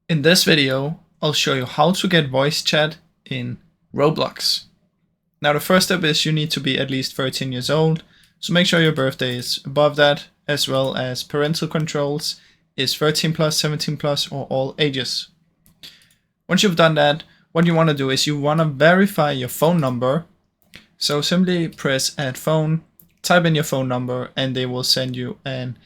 In this video, I'll show you how to get voice chat in Roblox. Now the first step is you need to be at least 13 years old, so make sure your birthday is above that, as well as parental controls is 13 plus, 17 plus, or all ages. Once you've done that, what you want to do is you want to verify your phone number. So simply press add phone, type in your phone number, and they will send you an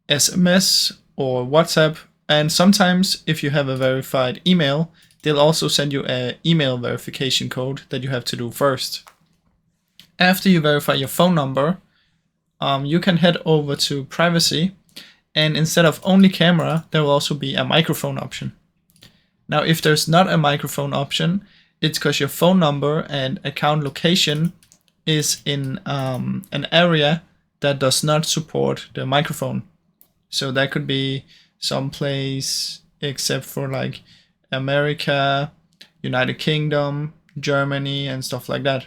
SMS or WhatsApp. And sometimes if you have a verified email, they'll also send you an email verification code that you have to do first. After you verify your phone number, you can head over to privacy, and instead of only camera, there will also be a microphone option. Now, if there's not a microphone option, it's because your phone number and account location is in an area that does not support the microphone. So that could be some place except for like America, United Kingdom, Germany, and stuff like that.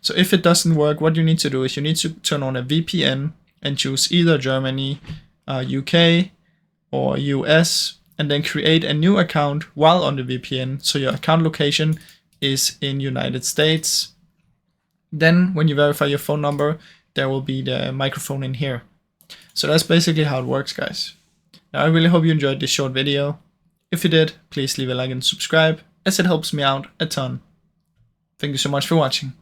So if it doesn't work, what you need to do is you need to turn on a VPN and choose either Germany, UK, or US, and then create a new account while on the VPN. So your account location is in United States. Then when you verify your phone number, there will be the microphone in here. So that's basically how it works, guys. Now I really hope you enjoyed this short video. If you did, please leave a like and subscribe, as it helps me out a ton. Thank you so much for watching.